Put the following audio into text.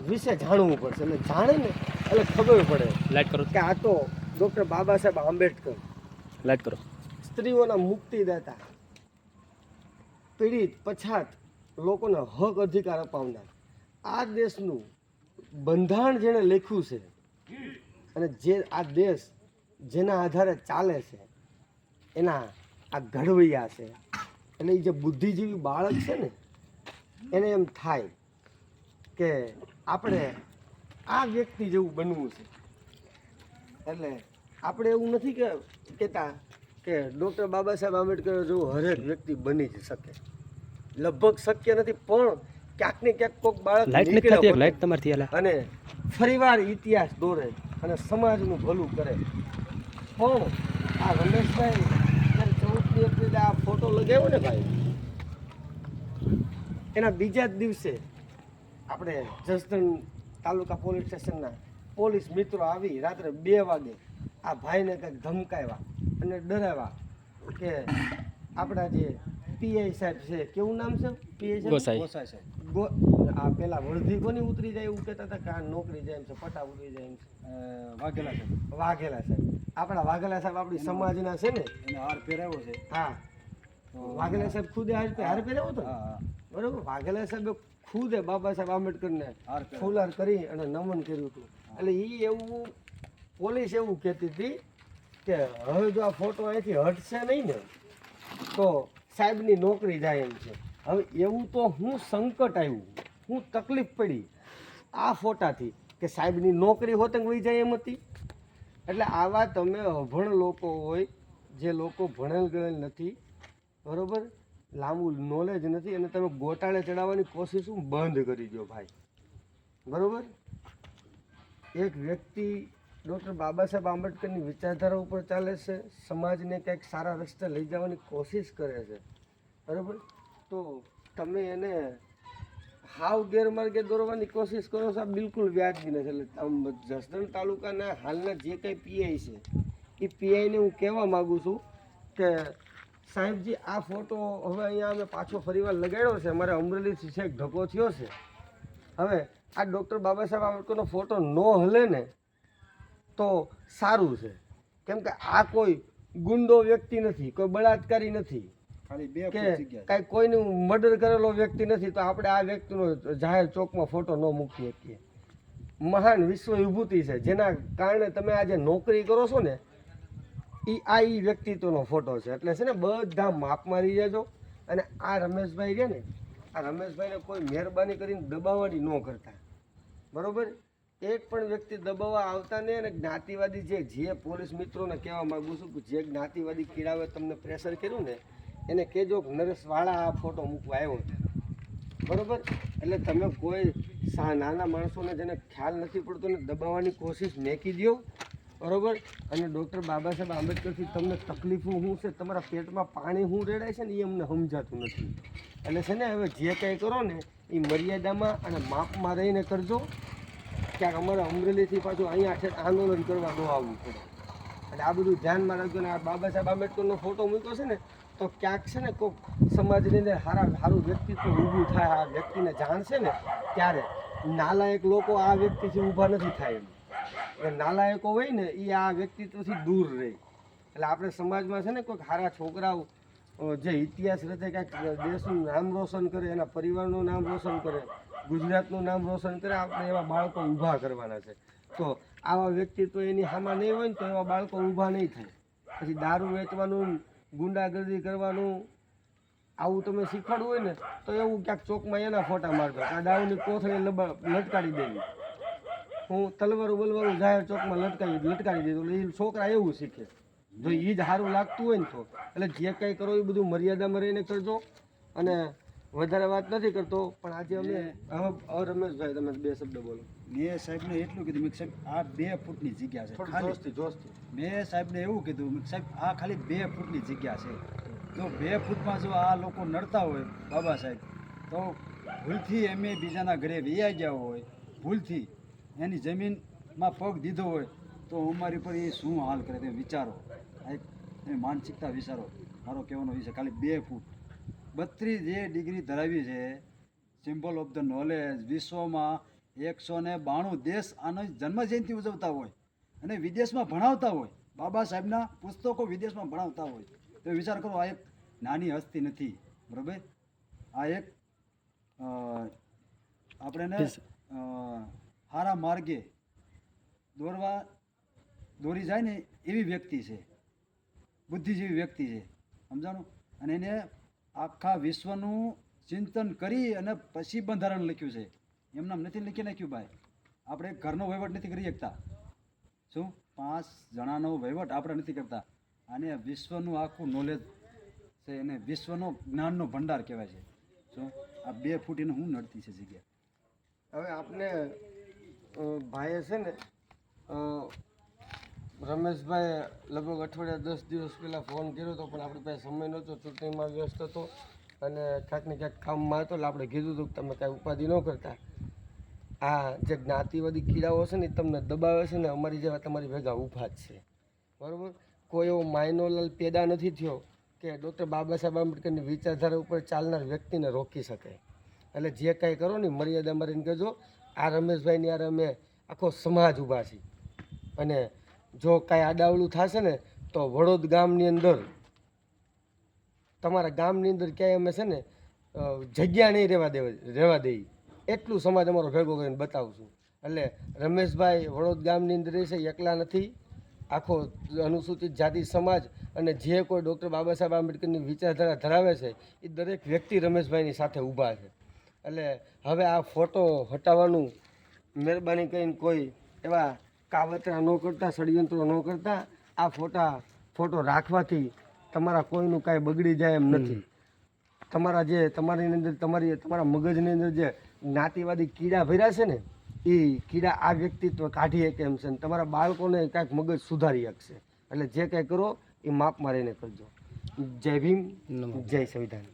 વિશે જાણવું પડશે. એટલે જાણે ને એટલે ખબર પડે લાઈટ કરો, કે આ તો ડૉક્ટર બાબા સાહેબ આંબેડકર, લાઈટ કરો. સ્ત્રીઓના મુક્તિદાતા, પીડિત પછાત લોકોને હક અધિકાર અપાવનાર, આ દેશનું બંધારણ જેણે લખ્યું છે અને જે આ દેશ જેના આધારે ચાલે છે એના આ ઘડવૈયા છે. એટલે એ જે બુદ્ધિજીવી બાળક છે ને એને એમ થાય કે આપણે આ વ્યક્તિ જેવું બનવું છે. એટલે આપણે એવું નથી કહેતા કે ડૉક્ટર બાબા સાહેબ આંબેડકર જેવું હરેક વ્યક્તિ બની જ શકે, લગભગ શક્ય નથી, પણ ક્યાંક ને ક્યાંક કોઈક બાળક લાઈટ નથી નીકળે થતી, લાઈટ તમારથી હાલે. અને ફરીવાર ઇતિહાસ દોરે અને સમાજનું ભલું કરે. પણ આ રમેશભાઈ જ્યારે 14મી એપ્રિલે આ ફોટો લગાવ્યો ને ભાઈ, એના બીજા જ દિવસે આપણે જસદણ તાલુકા પોલીસ સ્ટેશનના પોલીસ મિત્રો આવી રાત્રે 2 વાગે આ ભાઈને કંઈક ધમકાવ્યા અને ડરાવ્યા કે આપણા જે પીઆઈ સાહેબ છે, કેવું નામ છે પીઆઈ ગોસાઈ. ગોસાઈ સાહેબ, આ પેલા વળધી કોની ઉતરી જાય એવું કહેતા હતા કે આ નોકરી જાય એમ છે, પટા ઉતરી જાય એમ છે, વાઘેલા સાહેબ. વાઘેલા સાહેબ, આપણા વાઘેલા સાહેબ આપણી સમાજના છે ને, એને હાર પહેરાવ્યો છે. હા, વાઘેલા સાહેબ ખુદે હાર પહેરાવ્યો હતો. બરોબર, વાઘેલા સાહેબે ખુદે બાબા સાહેબ આંબેડકરને ફૂલહાર કરી અને નમન કર્યું હતું. એટલે એ એવું પોલીસ એવું કહેતી હતી કે હવે જો આ ફોટો અહીંથી હટશે નહીં ને તો સાહેબની નોકરી જાય એમ છે. હવે એવું તો હું સંકટ આવ્યું, હું તકલીફ પડી આ ફોટાથી કે સાહેબની નોકરી હોત વહી જાય એમ હતી. એટલે આવા તમે અભણ લોકો હોય, જે લોકો ભણેલ ગણેલ નથી, બરાબર, લાંબુ નોલેજ નથી, અને તમે ગોટાળે ચડાવવાની કોશિશ બંધ કરી દો ભાઈ. બરાબર, એક વ્યક્તિ ડૉક્ટર બાબા સાહેબ આંબેડકરની વિચારધારા ઉપર ચાલે છે, સમાજને કંઈક સારા રસ્તે લઈ જવાની કોશિશ કરે છે, બરાબર, તો તમે એને હાવ ગેરમાર્ગે દોરવાની કોશિશ કરો છો, આ બિલકુલ વ્યાજબી નથી. એટલે જસદણ તાલુકાના હાલના જે કંઈ પીઆઈ છે એ પીઆઈને હું કહેવા માગું છું કે સાહેબજી આ ફોટો હવે અહીંયા અમે પાછો ફરીવાર લગાડ્યો છે, અમારે અમરેલીથી છેક ધક્કો થયો છે. હવે આ ડૉક્ટર બાબા સાહેબ આંબેડકરનો ફોટો ન હલે ને તો સારું છે, કેમ કે આ કોઈ ગુંડો વ્યક્તિ નથી, કોઈ બળાત્કારી નથી, કે કાંઈ કોઈનું મર્ડર કરેલો વ્યક્તિ નથી, તો આપણે આ વ્યક્તિનો જાહેર ચોકમાં ફોટો ન મૂકી શકીએ. મહાન વિશ્વ વિભૂતિ છે, જેના કારણે તમે આજે નોકરી કરો છો ને એ વ્યક્તિત્વનો ફોટો છે. એટલે છે ને બધા માપ મારી જજો. અને આ રમેશભાઈ છે ને, આ રમેશભાઈને કોઈ મહેરબાની કરીને દબાવવાની ન કરતા, બરાબર, એક પણ વ્યક્તિ દબાવવા આવતા નહીં. અને જ્ઞાતિવાદી જે પોલીસ મિત્રોને કહેવા માગું છું કે જે જ્ઞાતિવાદી કીડાવે તમને પ્રેશર કર્યું ને એને કહેજો કે નરેશવાળા આ ફોટો મૂકવા આવ્યો છે, બરાબર. એટલે તમે કોઈ નાના માણસોને જેને ખ્યાલ નથી પડતો ને દબાવવાની કોશિશ મેકી દો, બરાબર. અને ડૉક્ટર બાબા સાહેબ આંબેડકરથી તમને તકલીફો શું છે, તમારા પેટમાં પાણી શું રેડાય છે ને એ અમને સમજાતું નથી. એટલે છે ને હવે જે કંઈ કરો ને એ મર્યાદામાં અને માપમાં રહીને કરજો. ક્યાંક અમારે અમરેલીથી પાછું અહીંયા આંદોલન કરવા ન આવવું પડે. એટલે આ બધું ધ્યાનમાં રાખજો. ને આ બાબા સાહેબ આંબેડકરનો ફોટો મૂક્યો છે ને તો ક્યાંક છે ને કોઈક સમાજની અંદર સારું વ્યક્તિત્વ ઊભું થાય, આ વ્યક્તિને જાણશે ને ત્યારે. નાલાયક લોકો આ વ્યક્તિથી ઊભા નથી થાય એમ. એટલે નાલાયકો હોય ને એ આ વ્યક્તિત્વથી દૂર રહે. એટલે આપણે સમાજમાં છે ને કોઈક સારા છોકરાઓ જે ઇતિહાસ રચે, કાંઈક દેશનું નામ રોશન કરે, એના પરિવારનું નામ રોશન કરે, ગુજરાતનું નામ રોશન કરે, આપણે એવા બાળકો ઊભા કરવાના છે. તો આવા વ્યક્તિત્વ એની સામે નહીં હોય ને તો એવા બાળકો ઊભા નહીં થાય. પછી દારૂ વેચવાનું, ગુંડાગર્દી કરવાનું આવું તમે શીખવાડવું હોય ને તો એવું ક્યાંક ચોકમાં એના ફોટા મારજો, આ દારૂની કોથળી લટકાડી દેવી, હું તલવારું બલવારું જાહેર ચોકમાં લટકાડી દીધું. એટલે એ છોકરા એવું શીખે. જો એ જ સારું લાગતું હોય ને તો. એટલે જે કંઈ કરો એ બધું મર્યાદામાં રહીને કરજો. અને વધારે વાત નથી કરતો, પણ આજે અમે હવે રમેશભાઈ તમે 2 શબ્દ બોલો. મેં સાહેબને એટલું કીધું કે સાહેબ આ 2 ફૂટની જગ્યા છે. જોશથી મેં સાહેબને એવું કીધું કે સાહેબ આ ખાલી 2 ફૂટની જગ્યા છે. જો 2 ફૂટમાં જો આ લોકો નડતા હોય બાબા સાહેબ, તો ભૂલથી એમ બીજાના ઘરે વૈયા ગયા હોય, ભૂલથી એની જમીનમાં પગ દીધો હોય તો અમારી પર એ શું હાલ કરે તે વિચારો. એ માનસિકતા વિચારો. મારો કહેવાનો વિષય ખાલી 2 ફૂટ 32 જે ડિગ્રી ધરાવી છે, સિમ્બોલ ઓફ ધ નોલેજ, વિશ્વમાં 192 દેશ આનો જન્મ જયંતિ ઉજવતા હોય અને વિદેશમાં ભણાવતા હોય, બાબા સાહેબના પુસ્તકો વિદેશમાં ભણાવતા હોય, તો વિચાર કરો આ એક નાની હસ્તી નથી, બરાબર? આ એક આપણે સારા માર્ગે દોરી જાય ને એવી વ્યક્તિ છે, બુદ્ધિજીવી વ્યક્તિ છે, સમજાણું? અને એને આખા વિશ્વનું ચિંતન કરી અને પછી બંધારણ લખ્યું છે, એમનામ નથી લખી નાખ્યું ભાઈ. આપણે ઘરનો વહીવટ નથી કરી શકતા, શું 5 જણાનો વહીવટ આપણે નથી કરતા. આને વિશ્વનું આખું નોલેજ છે અને વિશ્વનો જ્ઞાનનો ભંડાર કહેવાય છે. શું આ 2 ફૂટ એને હું નડતી છે જગ્યા. હવે આપણે ભાઈએ છે ને રમેશભાઈ લગભગ અઠવાડિયા 10 દિવસ પહેલાં ફોન કર્યો હતો, પણ આપણી પાસે સમય નહોતો, ચૂંટણીમાં વ્યસ્ત હતો અને ક્યાંક ને ક્યાંક કામમાં હતો. એટલે આપણે કીધું હતું કે તમે કાંઈ ઉપાધિ ન કરતા. આ જે જ્ઞાતિવાદી કીડાઓ છે ને એ તમને દબાવે છે ને અમારી જેવા તમારી ભેગા ઊભા જ છે, બરાબર? કોઈ એવો માઇનોલાલ પેદા નથી થયો કે ડૉક્ટર બાબા સાહેબ આંબેડકરની વિચારધારા ઉપર ચાલનાર વ્યક્તિને રોકી શકે. એટલે જે કાંઈ કરો ને મર્યાદા મારીને કહેજો. આ રમેશભાઈની યાર અમે આખો સમાજ ઊભા છીએ, અને જો કાંઈ આડાવડું થશે ને તો વડોદ ગામની અંદર, તમારા ગામની અંદર ક્યાંય અમે છે ને જગ્યા નહીં રહેવા દઈએ, એટલું સમાજ અમારો ભેગો કરીને બતાવશું. એટલે રમેશભાઈ વડોદ ગામની અંદર રહેશે, એકલા નથી. આખો અનુસૂચિત જાતિ સમાજ અને જે કોઈ ડૉક્ટર બાબા સાહેબ આંબેડકરની વિચારધારા ધરાવે છે એ દરેક વ્યક્તિ રમેશભાઈની સાથે ઊભા છે. એટલે હવે આ ફોટો હટાવવાનું મહેરબાની કરીને કોઈ એવા કાવતરા ન કરતા, ષડયંત્રો ન કરતા. આ ફોટો રાખવાથી તમારા કોઈનું કાંઈ બગડી જાય એમ નથી. તમારા મગજની અંદર જે જ્ઞાતિવાદી કીડા ભર્યા છે ને એ કીડા આ વ્યક્તિત્વ કાઢી શકે એમ છે, ને તમારા બાળકોને કાંઈક મગજ સુધારી શકશે. એટલે જે કાંઈ કરો એ માપ મારીને કરજો. જય ભીમ, જય સંવિધાન.